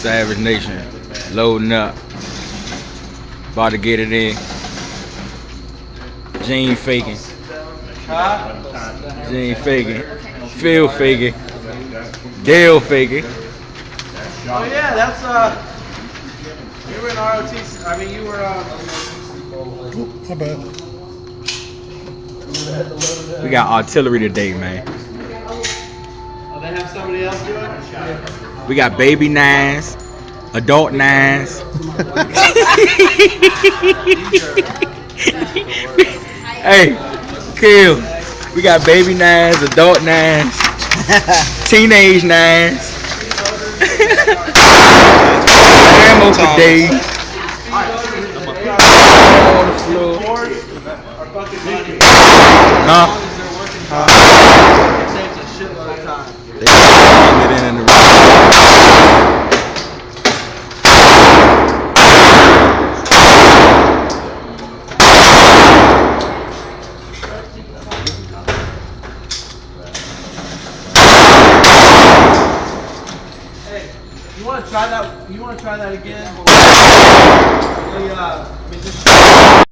Savage Nation. Loading up. About to get it in. Gene faking. Gene faking. Phil faking. Dale faking. Oh yeah, that's you were in ROTC. I mean, you were My bad. We got artillery today, man. Oh, they have somebody else do it? We got baby nines, adult nines. Hey, Kill. We got baby nines, adult nines, teenage nines. Ammo for days. On the floor. Huh? It saves a shitload of time. They get in the room. Hey, you want to try that? You want to try that again? I mean, just